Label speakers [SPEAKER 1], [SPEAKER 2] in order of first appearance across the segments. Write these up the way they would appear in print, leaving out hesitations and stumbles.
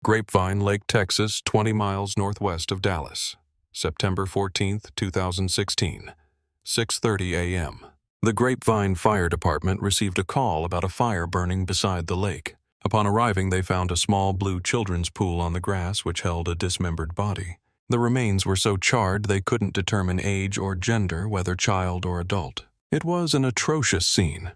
[SPEAKER 1] Grapevine Lake, Texas, 20 miles northwest of Dallas. September 14, 2016, 6:30 a.m. The Grapevine Fire Department received a call about a fire burning beside the lake. Upon arriving, they found a small blue children's pool on the grass which held a dismembered body. The remains were so charred they couldn't determine age or gender, whether child or adult. It was an atrocious scene.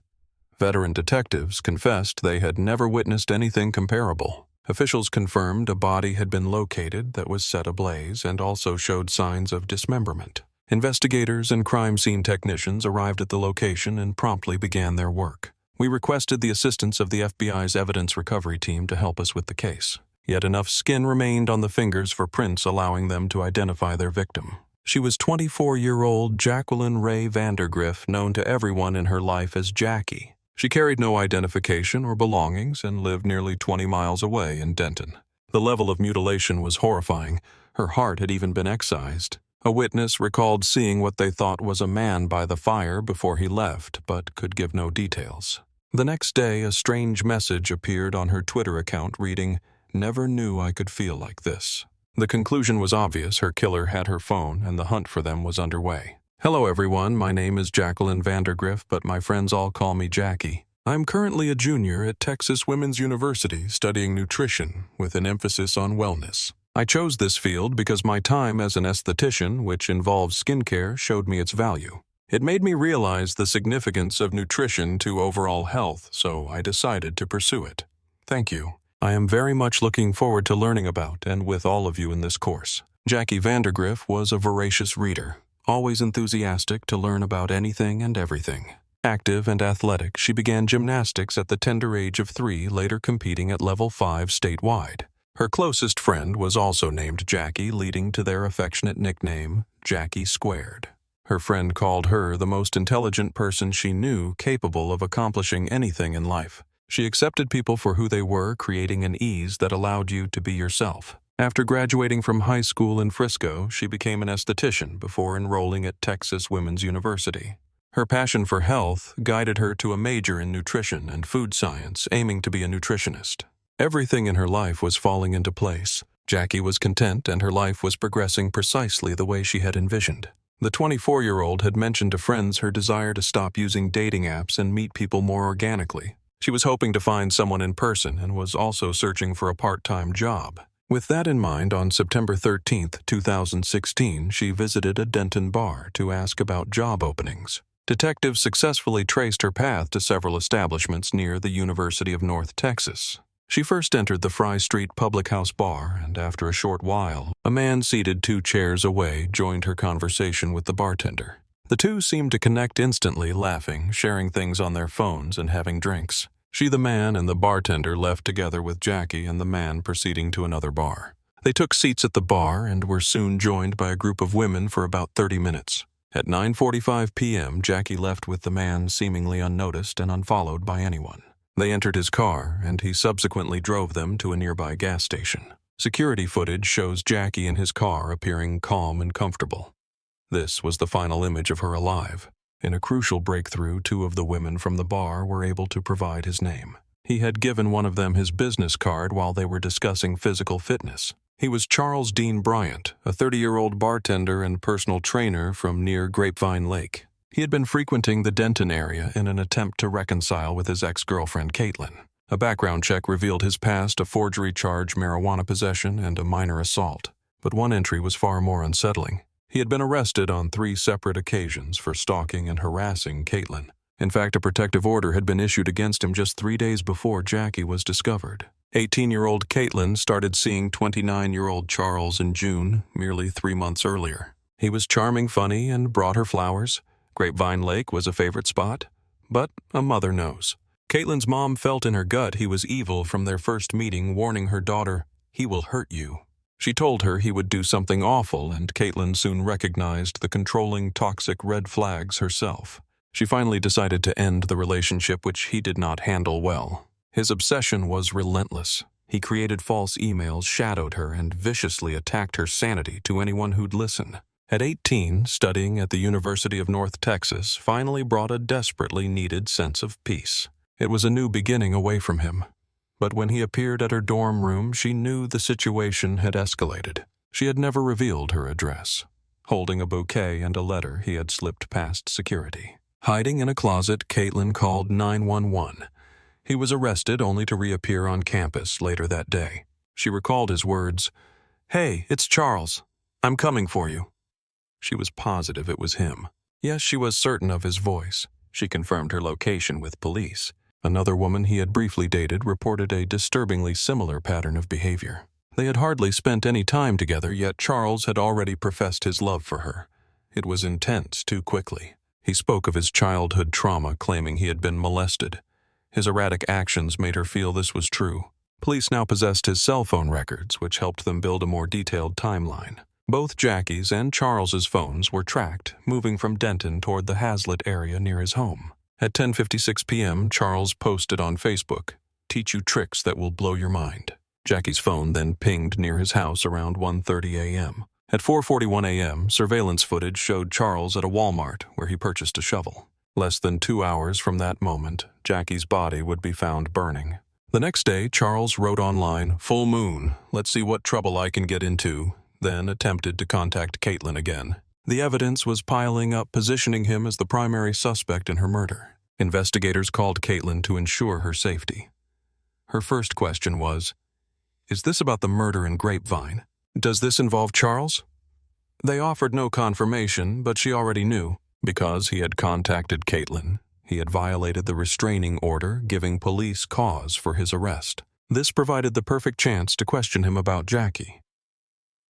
[SPEAKER 1] Veteran detectives confessed they had never witnessed anything comparable. Officials confirmed a body had been located that was set ablaze and also showed signs of dismemberment. Investigators and crime scene technicians arrived at the location and promptly began their work. We requested the assistance of the FBI's evidence recovery team to help us with the case. Yet enough skin remained on the fingers for prints allowing them to identify their victim. She was 24-year-old Jacqueline Vandagriff, known to everyone in her life as Jackie. She carried no identification or belongings and lived nearly 20 miles away in Denton. The level of mutilation was horrifying. Her heart had even been excised. A witness recalled seeing what they thought was a man by the fire before he left, but could give no details. The next day, a strange message appeared on her Twitter account reading, "Never knew I could feel like this." The conclusion was obvious. Her killer had her phone, and the hunt for them was underway. "Hello everyone, my name is Jacqueline Vandergriff, but my friends all call me Jackie. I'm currently a junior at Texas Women's University studying nutrition with an emphasis on wellness. I chose this field because my time as an esthetician, which involves skincare, showed me its value. It made me realize the significance of nutrition to overall health, so I decided to pursue it. Thank you. I am very much looking forward to learning about and with all of you in this course." Jackie Vandergriff was a voracious reader, always enthusiastic to learn about anything and everything. Active and athletic, she began gymnastics at the tender age of 3, later competing at level 5 statewide. Her closest friend was also named Jackie, leading to their affectionate nickname, Jackie Squared. Her friend called her the most intelligent person she knew, capable of accomplishing anything in life. She accepted people for who they were, creating an ease that allowed you to be yourself. After graduating from high school in Frisco, she became an esthetician before enrolling at Texas Women's University. Her passion for health guided her to a major in nutrition and food science, aiming to be a nutritionist. Everything in her life was falling into place. Jackie was content and her life was progressing precisely the way she had envisioned. The 24-year-old had mentioned to friends her desire to stop using dating apps and meet people more organically. She was hoping to find someone in person and was also searching for a part-time job. With that in mind, on September 13, 2016, she visited a Denton bar to ask about job openings. Detectives successfully traced her path to several establishments near the University of North Texas. She first entered the Fry Street Public House Bar, and after a short while, a man seated 2 chairs away joined her conversation with the bartender. The two seemed to connect instantly, laughing, sharing things on their phones, and having drinks. She, the man, and the bartender left together with Jackie and the man proceeding to another bar. They took seats at the bar and were soon joined by a group of women for about 30 minutes. At 9:45 p.m., Jackie left with the man seemingly unnoticed and unfollowed by anyone. They entered his car, and he subsequently drove them to a nearby gas station. Security footage shows Jackie in his car appearing calm and comfortable. This was the final image of her alive. In a crucial breakthrough, 2 of the women from the bar were able to provide his name. He had given one of them his business card while they were discussing physical fitness. He was Charles Dean Bryant, a 30-year-old bartender and personal trainer from near Grapevine Lake. He had been frequenting the Denton area in an attempt to reconcile with his ex-girlfriend Caitlin. A background check revealed his past, a forgery charge, marijuana possession, and a minor assault. But one entry was far more unsettling. He had been arrested on 3 separate occasions for stalking and harassing Caitlin. In fact, a protective order had been issued against him just 3 days before Jackie was discovered. 18-year-old Caitlin started seeing 29-year-old Charles in June, merely 3 months earlier. He was charming, funny, and brought her flowers. Grapevine Lake was a favorite spot, but a mother knows. Caitlin's mom felt in her gut he was evil from their first meeting, warning her daughter, "He will hurt you." She told her he would do something awful, and Caitlin soon recognized the controlling, toxic red flags herself. She finally decided to end the relationship, which he did not handle well. His obsession was relentless. He created false emails, shadowed her, and viciously attacked her sanity to anyone who'd listen. At 18, studying at the University of North Texas finally brought a desperately needed sense of peace. It was a new beginning away from him. But when he appeared at her dorm room, she knew the situation had escalated. She had never revealed her address. Holding a bouquet and a letter, he had slipped past security. Hiding in a closet, Caitlin called 911. He was arrested only to reappear on campus later that day. She recalled his words, "Hey, it's Charles. I'm coming for you." She was positive it was him. Yes, she was certain of his voice. She confirmed her location with police. Another woman he had briefly dated reported a disturbingly similar pattern of behavior. They had hardly spent any time together, yet Charles had already professed his love for her. It was intense too quickly. He spoke of his childhood trauma, claiming he had been molested. His erratic actions made her feel this was true. Police now possessed his cell phone records, which helped them build a more detailed timeline. Both Jackie's and Charles's phones were tracked, moving from Denton toward the Hazlitt area near his home. At 10:56 p.m., Charles posted on Facebook, "Teach you tricks that will blow your mind." Jackie's phone then pinged near his house around 1:30 a.m. At 4:41 a.m., surveillance footage showed Charles at a Walmart where he purchased a shovel. Less than 2 hours from that moment, Jackie's body would be found burning. The next day, Charles wrote online, "Full moon, let's see what trouble I can get into," then attempted to contact Caitlin again. The evidence was piling up, positioning him as the primary suspect in her murder. Investigators called Caitlin to ensure her safety. Her first question was, "Is this about the murder in Grapevine? Does this involve Charles?" They offered no confirmation, but she already knew. Because he had contacted Caitlin, he had violated the restraining order, giving police cause for his arrest. This provided the perfect chance to question him about Jackie.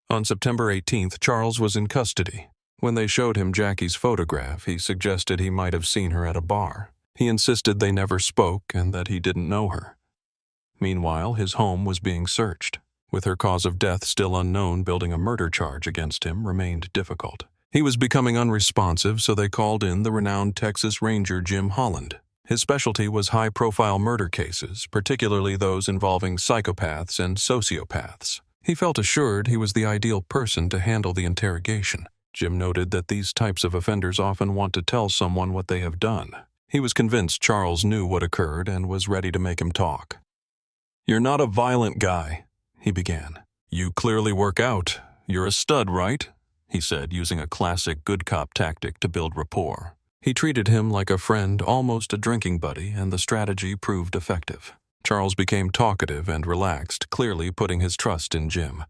[SPEAKER 1] On September 18th, Charles was in custody. When they showed him Jackie's photograph, he suggested he might have seen her at a bar. He insisted they never spoke and that he didn't know her. Meanwhile, his home was being searched. With her cause of death still unknown, building a murder charge against him remained difficult. He was becoming unresponsive, so they called in the renowned Texas Ranger Jim Holland. His specialty was high-profile murder cases, particularly those involving psychopaths and sociopaths. He felt assured he was the ideal person to handle the interrogation. Jim noted that these types of offenders often want to tell someone what they have done. He was convinced Charles knew what occurred and was ready to make him talk. "You're not a violent guy," he began. "You clearly work out. You're a stud, right?" he said, using a classic good cop tactic to build rapport. He treated him like a friend, almost a drinking buddy, and the strategy proved effective. Charles became talkative and relaxed, clearly putting his trust in Jim.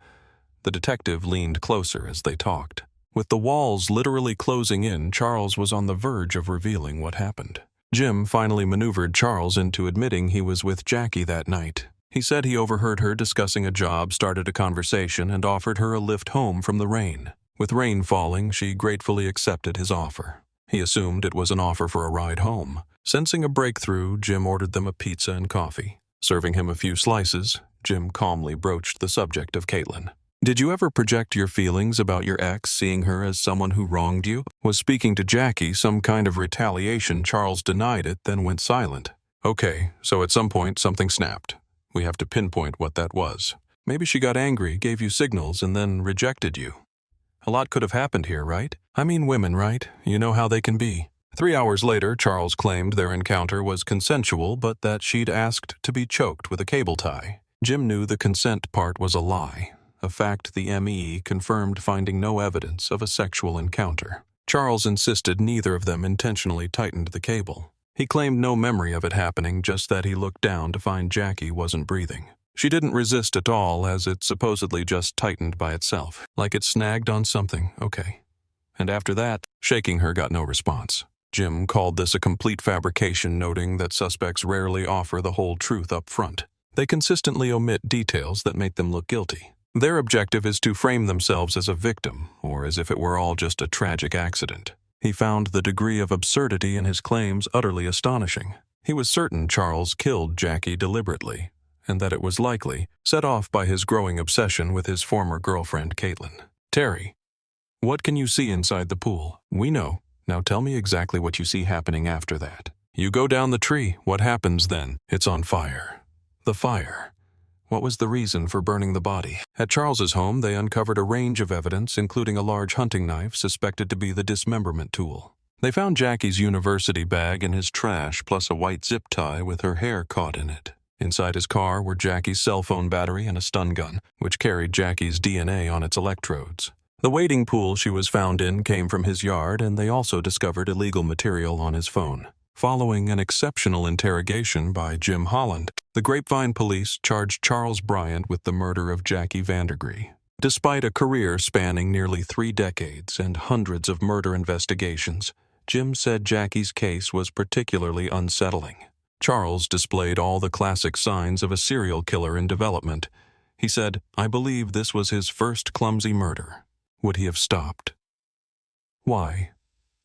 [SPEAKER 1] The detective leaned closer as they talked. With the walls literally closing in, Charles was on the verge of revealing what happened. Jim finally maneuvered Charles into admitting he was with Jackie that night. He said he overheard her discussing a job, started a conversation, and offered her a lift home from the rain. With rain falling, she gratefully accepted his offer. He assumed it was an offer for a ride home. Sensing a breakthrough, Jim ordered them a pizza and coffee. Serving him a few slices, Jim calmly broached the subject of Caitlin. "Did you ever project your feelings about your ex, seeing her as someone who wronged you? Was speaking to Jackie some kind of retaliation?" Charles denied it, then went silent. "Okay, so at some point something snapped. We have to pinpoint what that was. Maybe she got angry, gave you signals, and then rejected you. A lot could have happened here, right? I mean women, right? You know how they can be." 3 hours later, Charles claimed their encounter was consensual, but that she'd asked to be choked with a cable tie. Jim knew the consent part was a lie, a fact the ME confirmed, finding no evidence of a sexual encounter. Charles insisted neither of them intentionally tightened the cable. He claimed no memory of it happening, just that he looked down to find Jackie wasn't breathing. She didn't resist at all, as it supposedly just tightened by itself, like it snagged on something. Okay. And after that, shaking her got no response. Jim called this a complete fabrication, noting that suspects rarely offer the whole truth up front. They consistently omit details that make them look guilty. Their objective is to frame themselves as a victim, or as if it were all just a tragic accident. He found the degree of absurdity in his claims utterly astonishing. He was certain Charles killed Jackie deliberately, and that it was likely set off by his growing obsession with his former girlfriend, Caitlin. "Terry, what can you see inside the pool?" "We know. Now tell me exactly what you see happening after that." "You go down the tree. What happens then?" "It's on fire." "The fire. What was the reason for burning the body?" At Charles's home, they uncovered a range of evidence, including a large hunting knife suspected to be the dismemberment tool. They found Jackie's university bag in his trash, plus a white zip tie with her hair caught in it. Inside his car were Jackie's cell phone battery and a stun gun, which carried Jackie's DNA on its electrodes. The wading pool she was found in came from his yard, and they also discovered illegal material on his phone. Following an exceptional interrogation by Jim Holland, the Grapevine police charged Charles Bryant with the murder of Jackie Vandergriff. Despite a career spanning nearly 3 decades and hundreds of murder investigations, Jim said Jackie's case was particularly unsettling. Charles displayed all the classic signs of a serial killer in development. He said, "I believe this was his first clumsy murder. Would he have stopped? Why?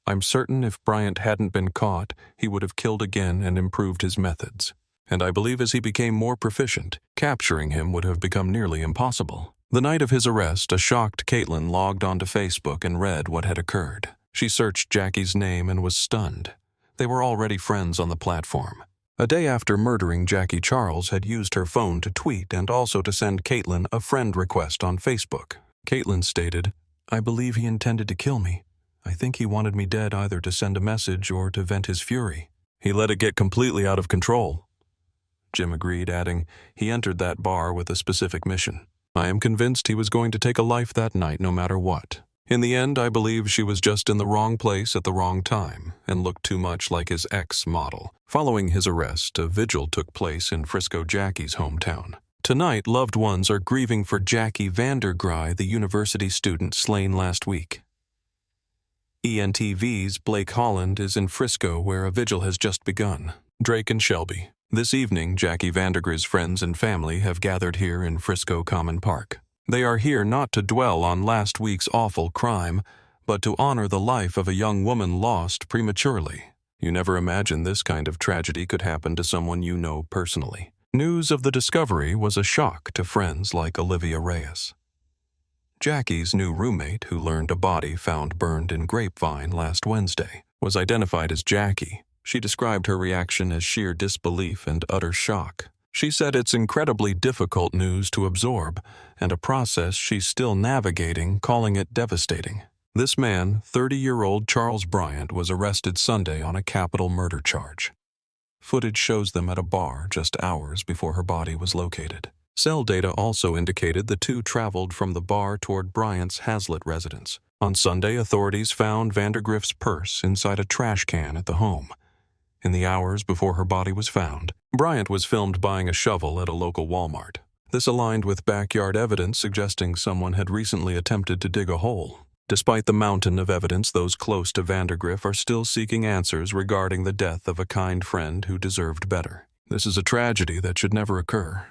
[SPEAKER 1] I'm certain if Bryant hadn't been caught, he would have killed again and improved his methods. And I believe as he became more proficient, capturing him would have become nearly impossible." The night of his arrest, a shocked Caitlin logged onto Facebook and read what had occurred. She searched Jackie's name and was stunned. They were already friends on the platform. A day after murdering Jackie, Charles had used her phone to tweet and also to send Caitlin a friend request on Facebook. Caitlin stated, "I believe he intended to kill me. I think he wanted me dead either to send a message or to vent his fury. He let it get completely out of control." Jim agreed, adding, "He entered that bar with a specific mission. I am convinced he was going to take a life that night no matter what. In the end, I believe she was just in the wrong place at the wrong time and looked too much like his ex-model." Following his arrest, a vigil took place in Frisco, Jackie's hometown. Tonight, loved ones are grieving for Jackie Vandergriff, the university student slain last week. ENTV's Blake Holland is in Frisco, where a vigil has just begun. Drake and Shelby. This evening, Jackie Vandergriff's friends and family have gathered here in Frisco Common Park. They are here not to dwell on last week's awful crime, but to honor the life of a young woman lost prematurely. You never imagined this kind of tragedy could happen to someone you know personally. News of the discovery was a shock to friends like Olivia Reyes. Jackie's new roommate, who learned a body found burned in Grapevine last Wednesday, was identified as Jackie. She described her reaction as sheer disbelief and utter shock. She said it's incredibly difficult news to absorb, and a process she's still navigating, calling it devastating. This man, 30-year-old Charles Bryant, was arrested Sunday on a capital murder charge. Footage shows them at a bar just hours before her body was located. Cell data also indicated the two traveled from the bar toward Bryant's Hazlitt residence. On Sunday, authorities found Vandagriff's purse inside a trash can at the home. In the hours before her body was found, Bryant was filmed buying a shovel at a local Walmart. This aligned with backyard evidence suggesting someone had recently attempted to dig a hole. Despite the mountain of evidence, those close to Vandagriff are still seeking answers regarding the death of a kind friend who deserved better. This is a tragedy that should never occur.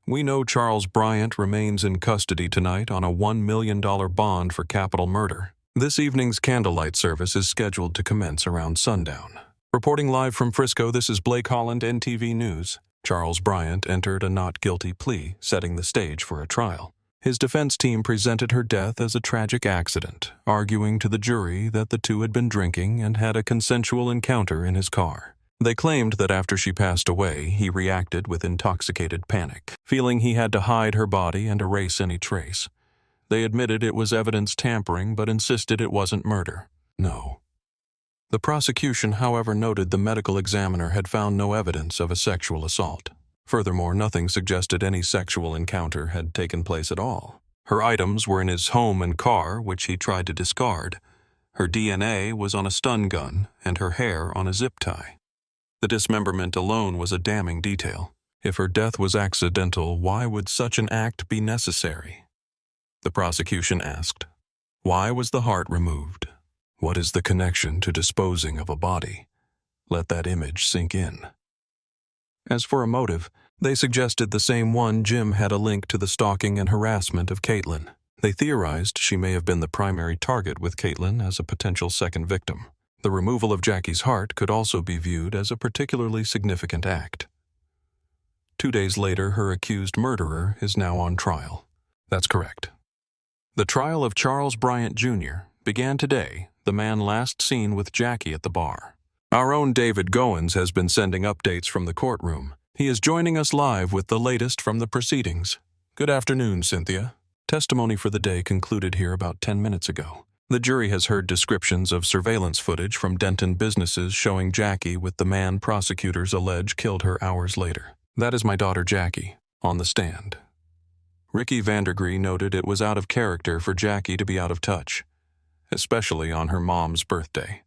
[SPEAKER 1] We know Charles Bryant remains in custody tonight on a $1 million bond for capital murder. This evening's candlelight service is scheduled to commence around sundown. Reporting live from Frisco, this is Blake Holland, NTV News. Charles Bryant entered a not guilty plea, setting the stage for a trial. His defense team presented her death as a tragic accident, arguing to the jury that the two had been drinking and had a consensual encounter in his car. They claimed that after she passed away, he reacted with intoxicated panic, feeling he had to hide her body and erase any trace. They admitted it was evidence tampering, but insisted it wasn't murder. No. The prosecution, however, noted the medical examiner had found no evidence of a sexual assault. Furthermore, nothing suggested any sexual encounter had taken place at all. Her items were in his home and car, which he tried to discard. Her DNA was on a stun gun, and her hair on a zip tie. The dismemberment alone was a damning detail. If her death was accidental, why would such an act be necessary? The prosecution asked. Why was the heart removed? What is the connection to disposing of a body? Let that image sink in. As for a motive, they suggested the same one Jim had a link to the stalking and harassment of Caitlin. They theorized she may have been the primary target, with Caitlin as a potential second victim. The removal of Jackie's heart could also be viewed as a particularly significant act. 2 days later, her accused murderer is now on trial. That's correct. The trial of Charles Bryant Jr. began today, the man last seen with Jackie at the bar. Our own David Goins has been sending updates from the courtroom. He is joining us live with the latest from the proceedings. Good afternoon, Cynthia. Testimony for the day concluded here about 10 minutes ago. The jury has heard descriptions of surveillance footage from Denton businesses showing Jackie with the man prosecutors allege killed her hours later. "That is my daughter Jackie, on the stand." Ricky Vandergriff noted it was out of character for Jackie to be out of touch, especially on her mom's birthday.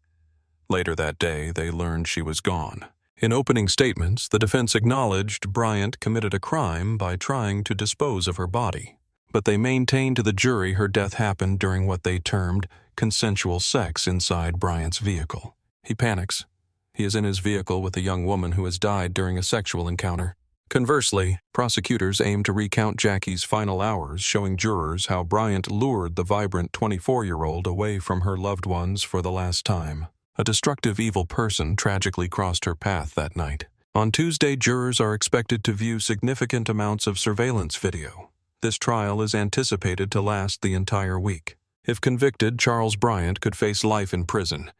[SPEAKER 1] Later that day, they learned she was gone. In opening statements, the defense acknowledged Bryant committed a crime by trying to dispose of her body, but they maintained to the jury her death happened during what they termed consensual sex inside Bryant's vehicle. He panics. He is in his vehicle with a young woman who has died during a sexual encounter. Conversely, prosecutors aim to recount Jackie's final hours, showing jurors how Bryant lured the vibrant 24-year-old away from her loved ones for the last time. A destructive evil person tragically crossed her path that night. On Tuesday, jurors are expected to view significant amounts of surveillance video. This trial is anticipated to last the entire week. If convicted, Charles Bryant could face life in prison.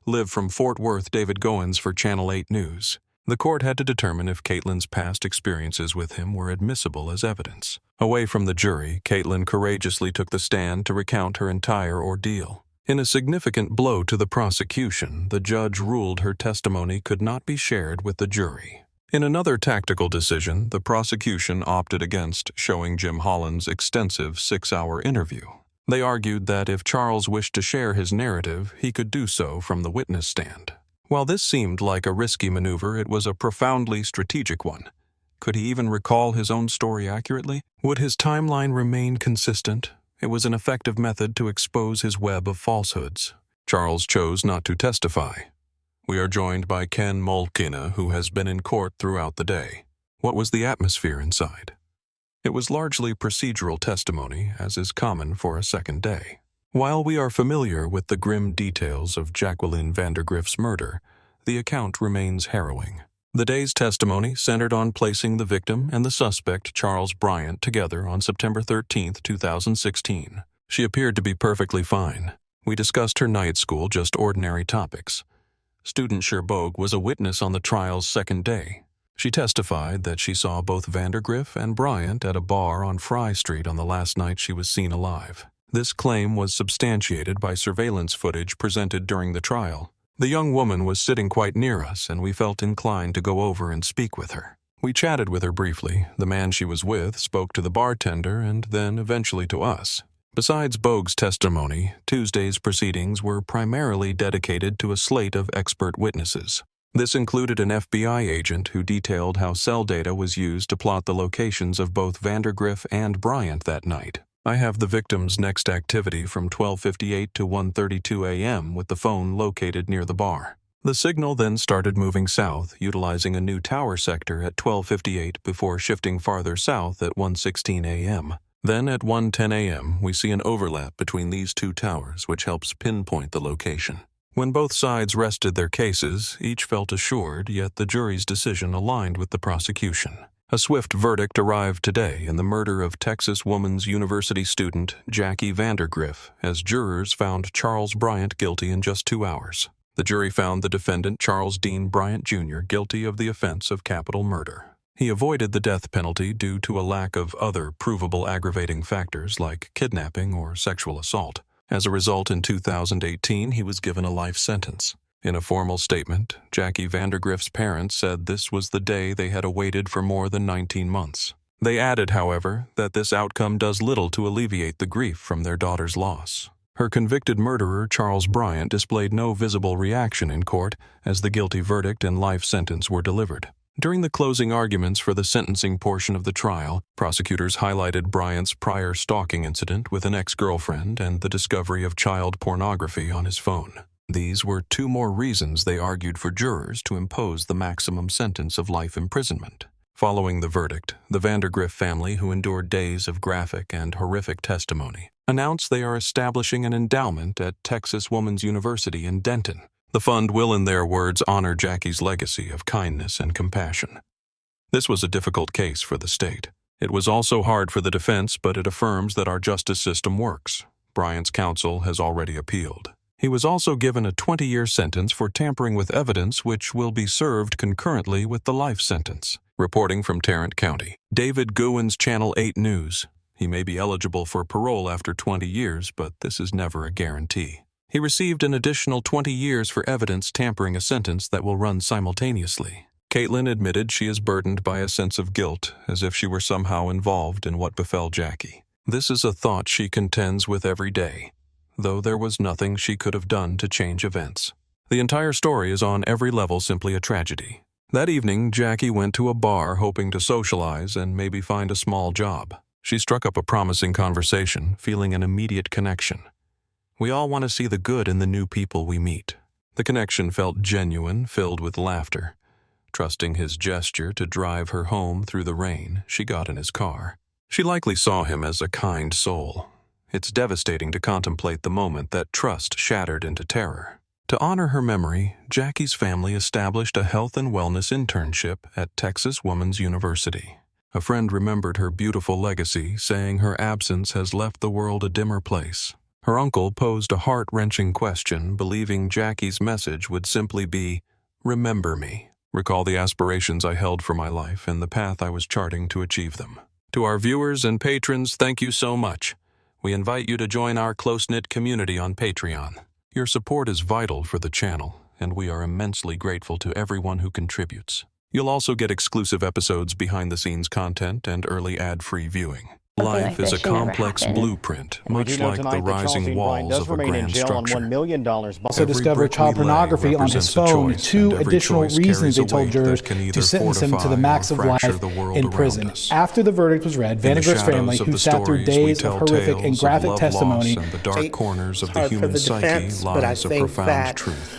[SPEAKER 1] Live from Fort Worth, David Goins for Channel 8 News. The court had to determine if Caitlin's past experiences with him were admissible as evidence. Away from the jury, Caitlin courageously took the stand to recount her entire ordeal. In a significant blow to the prosecution, the judge ruled her testimony could not be shared with the jury. In another tactical decision, the prosecution opted against showing Jim Holland's extensive 6-hour interview. They argued that if Charles wished to share his narrative, he could do so from the witness stand. While this seemed like a risky maneuver, it was a profoundly strategic one. Could he even recall his own story accurately? Would his timeline remain consistent? It was an effective method to expose his web of falsehoods. Charles chose not to testify. We are joined by Ken Molkina, who has been in court throughout the day. What was the atmosphere inside? It was largely procedural testimony, as is common for a second day. While we are familiar with the grim details of Jacqueline Vandergriff's murder, the account remains harrowing. The day's testimony centered on placing the victim and the suspect, Charles Bryant, together on September 13, 2016. She appeared to be perfectly fine. We discussed her night school, just ordinary topics. Student Sherbogue was a witness on the trial's second day. She testified that she saw both Vandagriff and Bryant at a bar on Fry Street on the last night she was seen alive. This claim was substantiated by surveillance footage presented during the trial. The young woman was sitting quite near us, and we felt inclined to go over and speak with her. We chatted with her briefly. The man she was with spoke to the bartender and then eventually to us. Besides Bogue's testimony, Tuesday's proceedings were primarily dedicated to a slate of expert witnesses. This included an FBI agent who detailed how cell data was used to plot the locations of both Vandagriff and Bryant that night. I have the victim's next activity from 12:58 to 1:32 a.m. with the phone located near the bar. The signal then started moving south, utilizing a new tower sector at 12:58 before shifting farther south at 1:16 a.m. Then at 1:10 a.m., we see an overlap between these two towers, which helps pinpoint the location. When both sides rested their cases, each felt assured, yet the jury's decision aligned with the prosecution. A swift verdict arrived today in the murder of Texas Woman's University student Jackie Vandergriff, as jurors found Charles Bryant guilty in just 2 hours. The jury found the defendant, Charles Dean Bryant Jr., guilty of the offense of capital murder. He avoided the death penalty due to a lack of other provable aggravating factors like kidnapping or sexual assault. As a result, in 2018, he was given a life sentence. In a formal statement, Jackie Vandergriff's parents said this was the day they had awaited for more than 19 months. They added, however, that this outcome does little to alleviate the grief from their daughter's loss. Her convicted murderer, Charles Bryant, displayed no visible reaction in court as the guilty verdict and life sentence were delivered. During the closing arguments for the sentencing portion of the trial, prosecutors highlighted Bryant's prior stalking incident with an ex-girlfriend and the discovery of child pornography on his phone. These were 2 more reasons they argued for jurors to impose the maximum sentence of life imprisonment. Following the verdict, the Vandagriff family, who endured days of graphic and horrific testimony, announced they are establishing an endowment at Texas Woman's University in Denton. The fund will, in their words, honor Jackie's legacy of kindness and compassion. This was a difficult case for the state. It was also hard for the defense, but it affirms that our justice system works. Bryant's counsel has already appealed. He was also given a 20-year sentence for tampering with evidence, which will be served concurrently with the life sentence. Reporting from Tarrant County, David Goins, Channel 8 News. He may be eligible for parole after 20 years, but this is never a guarantee. He received an additional 20 years for evidence tampering, a sentence that will run simultaneously. Caitlin admitted she is burdened by a sense of guilt, as if she were somehow involved in what befell Jackie. This is a thought she contends with every day, though there was nothing she could have done to change events. The entire story is on every level simply a tragedy. That evening, Jackie went to a bar hoping to socialize and maybe find a small job. She struck up a promising conversation, feeling an immediate connection. We all want to see the good in the new people we meet. The connection felt genuine, filled with laughter. Trusting his gesture to drive her home through the rain, she got in his car. She likely saw him as a kind soul. It's devastating to contemplate the moment that trust shattered into terror. To honor her memory, Jackie's family established a health and wellness internship at Texas Woman's University. A friend remembered her beautiful legacy, saying her absence has left the world a dimmer place. Her uncle posed a heart-wrenching question, believing Jackie's message would simply be, "Remember me. Recall the aspirations I held for my life and the path I was charting to achieve them." To our viewers and patrons, thank you so much. We invite you to join our close-knit community on Patreon. Your support is vital for the channel, and we are immensely grateful to everyone who contributes. You'll also get exclusive episodes, behind-the-scenes content, and early ad-free viewing. Life is a complex blueprint, much like the rising walls of a grand structure.
[SPEAKER 2] Also discovered child pornography on his phone, 2 additional reasons they told jurors to sentence him to the max of life in prison. After the verdict was read, Vandagriff's family, who sat through days of horrific and graphic testimony,
[SPEAKER 1] and the dark corners of the human psyche lies a profound truth.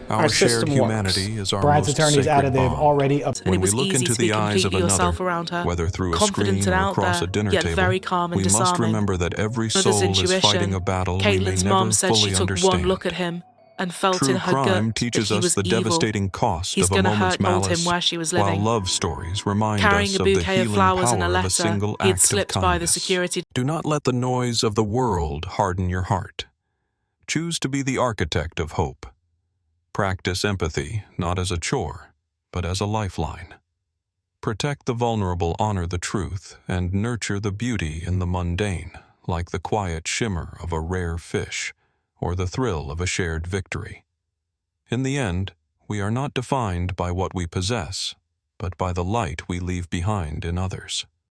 [SPEAKER 1] Our shared humanity is our
[SPEAKER 2] Bryant's
[SPEAKER 1] most
[SPEAKER 2] attorneys
[SPEAKER 1] sacred
[SPEAKER 2] added they've
[SPEAKER 1] bond.
[SPEAKER 2] already
[SPEAKER 1] When we look into the eyes of another, whether through a screen or across a dinner table, we must remember that every soul is fighting a battle we may never fully understand.
[SPEAKER 3] Look at him and felt
[SPEAKER 1] True
[SPEAKER 3] in her
[SPEAKER 1] crime
[SPEAKER 3] gut
[SPEAKER 1] teaches
[SPEAKER 3] that he
[SPEAKER 1] us
[SPEAKER 3] was
[SPEAKER 1] the
[SPEAKER 3] evil.
[SPEAKER 1] devastating cost
[SPEAKER 3] He's
[SPEAKER 1] of a
[SPEAKER 3] gonna
[SPEAKER 1] moment's
[SPEAKER 3] hurt Old
[SPEAKER 1] malice,
[SPEAKER 3] him where she was
[SPEAKER 1] while
[SPEAKER 3] living.
[SPEAKER 1] love stories remind
[SPEAKER 3] Carrying
[SPEAKER 1] us
[SPEAKER 3] a
[SPEAKER 1] of the
[SPEAKER 3] bouquet of
[SPEAKER 1] healing
[SPEAKER 3] flowers and
[SPEAKER 1] power
[SPEAKER 3] a
[SPEAKER 1] of a single
[SPEAKER 3] letter he'd
[SPEAKER 1] act of
[SPEAKER 3] slipped by the
[SPEAKER 1] kindness.
[SPEAKER 3] security.
[SPEAKER 1] Do not let the noise of the world harden your heart. Choose to be the architect of hope. Practice empathy, not as a chore, but as a lifeline. Protect the vulnerable, honor the truth, and nurture the beauty in the mundane, like the quiet shimmer of a rare fish, or the thrill of a shared victory. In the end, we are not defined by what we possess, but by the light we leave behind in others.